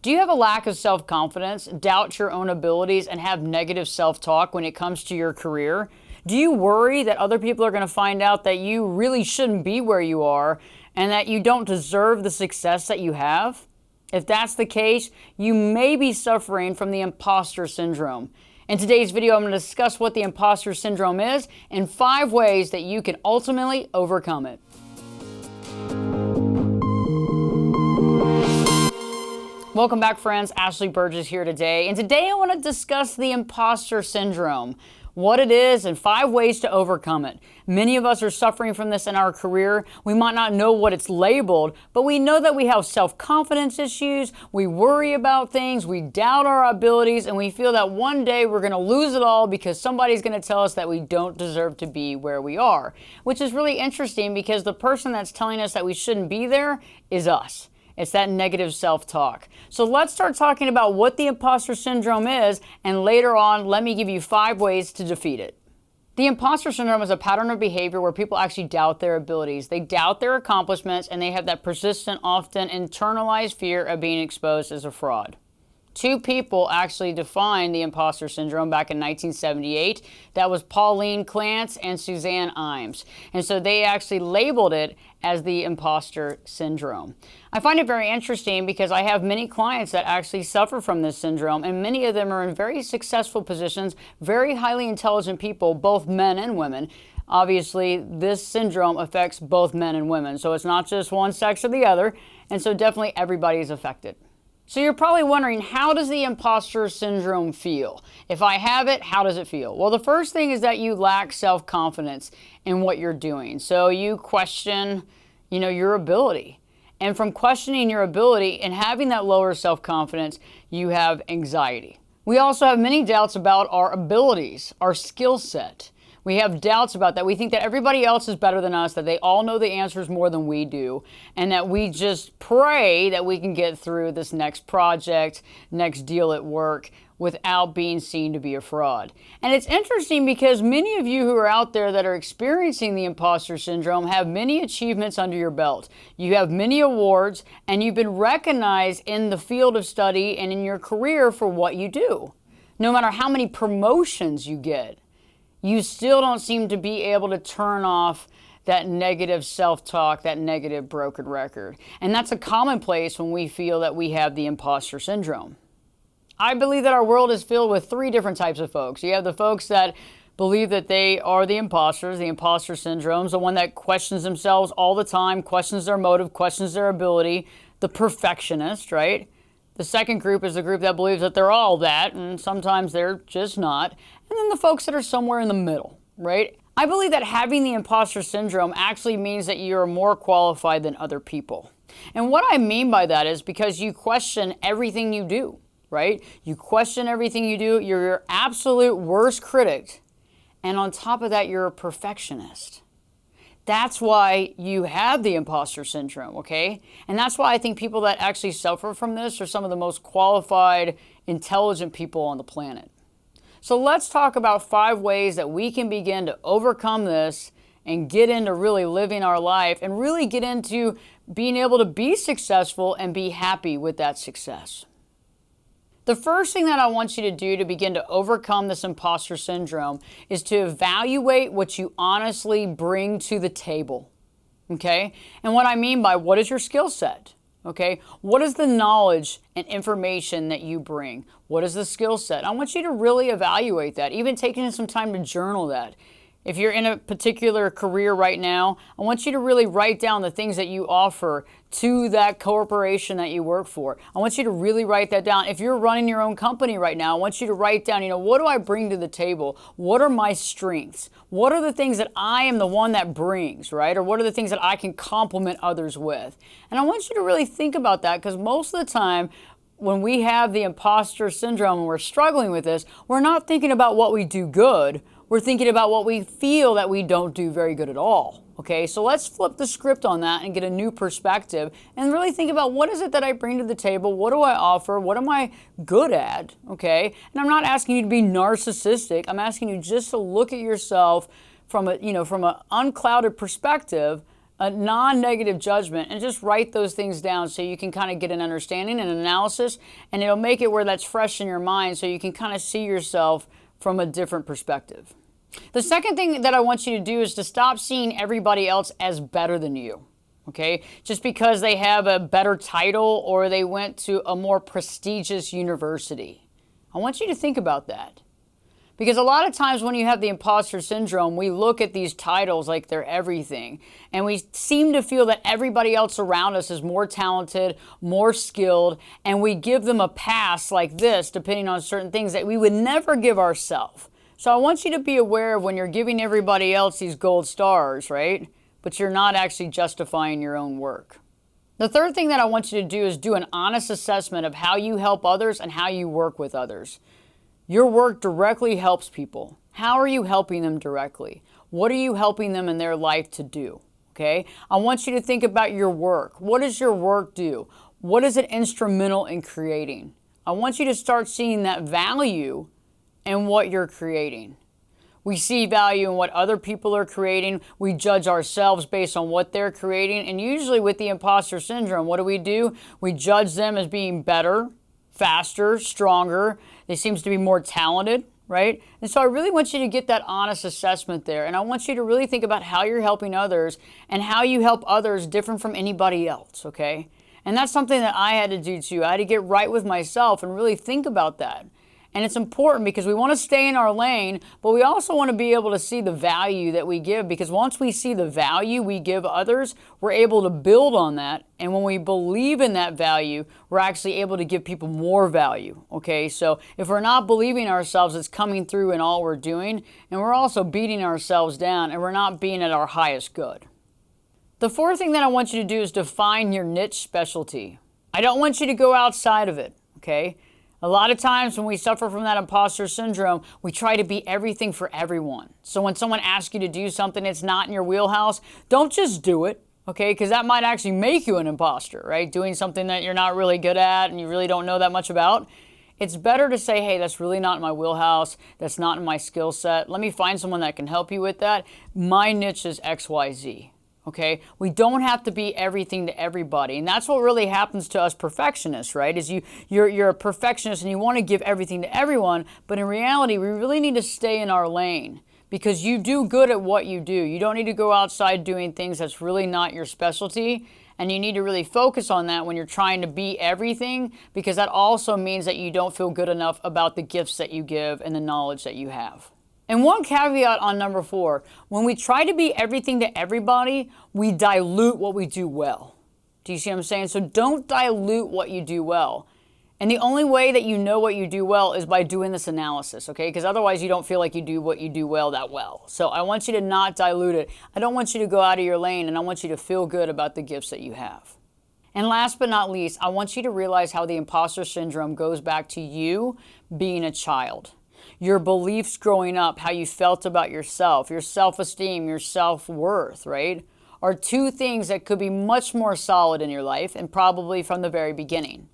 Do you have a lack of self-confidence, doubt your own abilities, and have negative self-talk when it comes to your career? Do you worry that other people are going to find out that you really shouldn't be where you are and that you don't deserve the success that you have? If that's the case, you may be suffering from the imposter syndrome. In today's video, I'm going to discuss what the imposter syndrome is and 5 ways that you can ultimately overcome it. Welcome back, friends. Ashley Berges here today. And today I want to discuss the imposter syndrome, what it is, and 5 ways to overcome it. Many of us are suffering from this in our career. We might not know what it's labeled, but we know that we have self-confidence issues, we worry about things, we doubt our abilities, and we feel that one day we're going to lose it all because somebody's going to tell us that we don't deserve to be where we are, which is really interesting because the person that's telling us that we shouldn't be there is us. It's that negative self-talk. So let's start talking about what the imposter syndrome is, and later on, let me give you 5 ways to defeat it. The imposter syndrome is a pattern of behavior where people actually doubt their abilities. They doubt their accomplishments, and they have that persistent, often internalized fear of being exposed as a fraud. 2 people actually defined the imposter syndrome back in 1978. That was Pauline Clance and Suzanne Imes. And so they actually labeled it as the imposter syndrome. I find it very interesting because I have many clients that actually suffer from this syndrome, and many of them are in very successful positions, very highly intelligent people, both men and women. Obviously, this syndrome affects both men and women, so it's not just one sex or the other, and so definitely everybody is affected. So you're probably wondering, how does the imposter syndrome feel? If I have it, how does it feel? Well, the first thing is that you lack self-confidence in what you're doing. So you question, your ability. And from questioning your ability and having that lower self-confidence, you have anxiety. We also have many doubts about our abilities, our skill set. We have doubts about that. We think that everybody else is better than us, that they all know the answers more than we do, and that we just pray that we can get through this next project, next deal at work, without being seen to be a fraud. And it's interesting because many of you who are out there that are experiencing the imposter syndrome have many achievements under your belt. You have many awards, and you've been recognized in the field of study and in your career for what you do. No matter how many promotions you get, you still don't seem to be able to turn off that negative self-talk, that negative broken record. And that's a commonplace when we feel that we have the imposter syndrome. I believe that our world is filled with 3 different types of folks. You have the folks that believe that they are the imposters, the imposter syndromes, the one that questions themselves all the time, questions their motive, questions their ability, the perfectionist, right? The second group is the group that believes that they're all that, and sometimes they're just not. And then the folks that are somewhere in the middle, right? I believe that having the imposter syndrome actually means that you're more qualified than other people. And what I mean by that is because you question everything you do, right? You question everything you do. You're your absolute worst critic. And on top of that, you're a perfectionist. That's why you have the imposter syndrome, okay? And that's why I think people that actually suffer from this are some of the most qualified, intelligent people on the planet. So let's talk about 5 ways that we can begin to overcome this and get into really living our life and really get into being able to be successful and be happy with that success. The first thing that I want you to do to begin to overcome this imposter syndrome is to evaluate what you honestly bring to the table, okay? And what I mean by what is your skill set, okay? What is the knowledge and information that you bring? What is the skill set? I want you to really evaluate that, even taking some time to journal that. If you're in a particular career right now, I want you to really write down the things that you offer to that corporation that you work for. I want you to really write that down. If you're running your own company right now, I want you to write down, what do I bring to the table? What are my strengths? What are the things that I am the one that brings, right? Or what are the things that I can complement others with? And I want you to really think about that, because most of the time, when we have the imposter syndrome and we're struggling with this, we're not thinking about what we do good. We're thinking about what we feel that we don't do very good at all. Okay, so let's flip the script on that and get a new perspective and really think about, what is it that I bring to the table? What do I offer? What am I good at? Okay, and I'm not asking you to be narcissistic. I'm asking you just to look at yourself from a, from an unclouded perspective a non-negative judgment, and just write those things down so you can kind of get an understanding and an analysis, and it'll make it where that's fresh in your mind so you can kind of see yourself from a different perspective. The second thing that I want you to do is to stop seeing everybody else as better than you. Okay, just because they have a better title or they went to a more prestigious university. I want you to think about that. Because a lot of times when you have the imposter syndrome, we look at these titles like they're everything. And we seem to feel that everybody else around us is more talented, more skilled, and we give them a pass like this, depending on certain things that we would never give ourselves. So I want you to be aware of when you're giving everybody else these gold stars, right? But you're not actually justifying your own work. The third thing that I want you to do is do an honest assessment of how you help others and how you work with others. Your work directly helps people. How are you helping them directly? What are you helping them in their life to do? Okay? I want you to think about your work. What does your work do? What is it instrumental in creating? I want you to start seeing that value in what you're creating. We see value in what other people are creating. We judge ourselves based on what they're creating. And usually with the imposter syndrome, what do? We judge them as being better, faster, stronger. They seems to be more talented, right? And so I really want you to get that honest assessment there. And I want you to really think about how you're helping others and how you help others different from anybody else, okay? And that's something that I had to do too. I had to get right with myself and really think about that. And it's important because we want to stay in our lane, but we also want to be able to see the value that we give, because once we see the value we give others, we're able to build on that. And when we believe in that value, we're actually able to give people more value. Okay, so if we're not believing ourselves, it's coming through in all we're doing, and we're also beating ourselves down, and we're not being at our highest good. The fourth thing that I want you to do is define your niche specialty. I don't want you to go outside of it, okay? A lot of times when we suffer from that imposter syndrome, we try to be everything for everyone. So when someone asks you to do something that's not in your wheelhouse, don't just do it, okay? Because that might actually make you an imposter, right? Doing something that you're not really good at and you really don't know that much about. It's better to say, hey, that's really not in my wheelhouse. That's not in my skill set. Let me find someone that can help you with that. My niche is XYZ. Okay, we don't have to be everything to everybody, and that's what really happens to us perfectionists, right? Is you're a perfectionist and you want to give everything to everyone, but in reality, we really need to stay in our lane because you do good at what you do. You don't need to go outside doing things that's really not your specialty, and you need to really focus on that when you're trying to be everything, because that also means that you don't feel good enough about the gifts that you give and the knowledge that you have. And one caveat on number 4, when we try to be everything to everybody, we dilute what we do well. Do you see what I'm saying? So don't dilute what you do well. And the only way that you know what you do well is by doing this analysis, okay? Because otherwise you don't feel like you do what you do well that well. So I want you to not dilute it. I don't want you to go out of your lane, and I want you to feel good about the gifts that you have. And last but not least, I want you to realize how the imposter syndrome goes back to you being a child. Your beliefs growing up, how you felt about yourself, your self-esteem, your self-worth, right, are two things that could be much more solid in your life, and probably from the very beginning.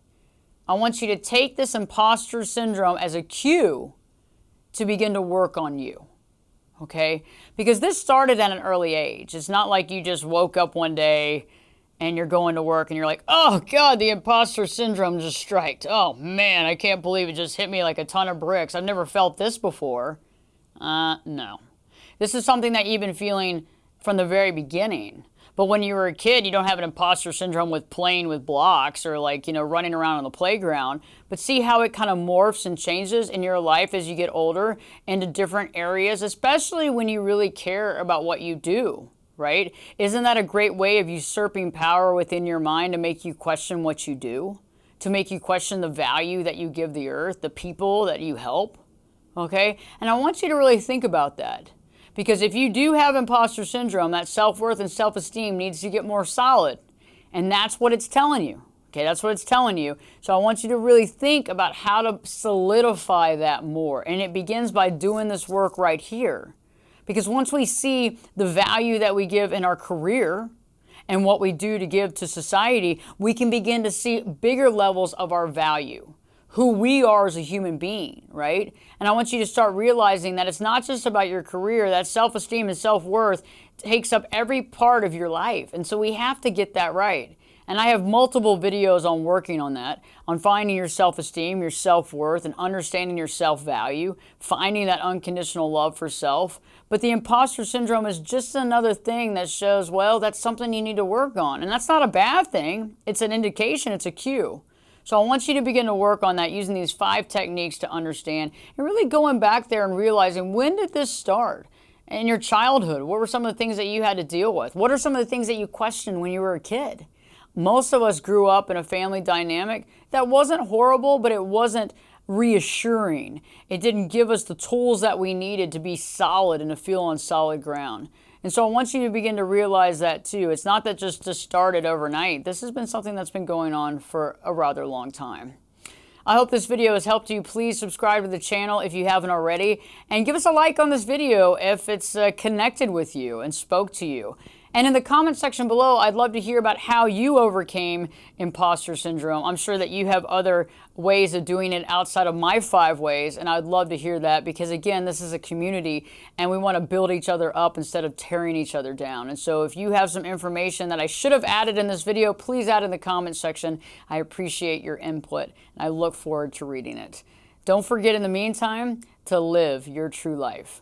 I want you to take this imposter syndrome as a cue to begin to work on you, okay? Because this started at an early age. It's not like you just woke up one day and you're going to work and you're like, oh God, the imposter syndrome just striked. Oh man, I can't believe it just hit me like a ton of bricks. I've never felt this before. No. This is something that you've been feeling from the very beginning. But when you were a kid, you don't have an imposter syndrome with playing with blocks or like, running around on the playground. But see how it kind of morphs and changes in your life as you get older into different areas, especially when you really care about what you do. Right? Isn't that a great way of usurping power within your mind to make you question what you do? To make you question the value that you give the earth, the people that you help? Okay? And I want you to really think about that. Because if you do have imposter syndrome, that self-worth and self-esteem needs to get more solid. And that's what it's telling you. Okay, that's what it's telling you. So I want you to really think about how to solidify that more. And it begins by doing this work right here. Because once we see the value that we give in our career and what we do to give to society, we can begin to see bigger levels of our value. who we are as a human being, right? And I want you to start realizing that it's not just about your career, that self-esteem and self-worth takes up every part of your life. And so we have to get that right. And I have multiple videos on working on that, on finding your self-esteem, your self-worth, and understanding your self-value, finding that unconditional love for self. But the imposter syndrome is just another thing that shows, well, that's something you need to work on. And that's not a bad thing. It's an indication, it's a cue. So I want you to begin to work on that using these 5 techniques to understand and really going back there and realizing, when did this start? In your childhood, what were some of the things that you had to deal with? What are some of the things that you questioned when you were a kid? Most of us grew up in a family dynamic that wasn't horrible, but it wasn't reassuring. It didn't give us the tools that we needed to be solid and to feel on solid ground. And so I want you to begin to realize that too. It's not that just started overnight. This has been something that's been going on for a rather long time. I hope this video has helped you. Please subscribe to the channel if you haven't already, and give us a like on this video if it's connected with you and spoke to you. And in the comment section below, I'd love to hear about how you overcame imposter syndrome. I'm sure that you have other ways of doing it outside of my 5 ways, and I'd love to hear that because, again, this is a community and we want to build each other up instead of tearing each other down. And so if you have some information that I should have added in this video, please add in the comment section. I appreciate your input and I look forward to reading it. Don't forget, in the meantime, to live your true life.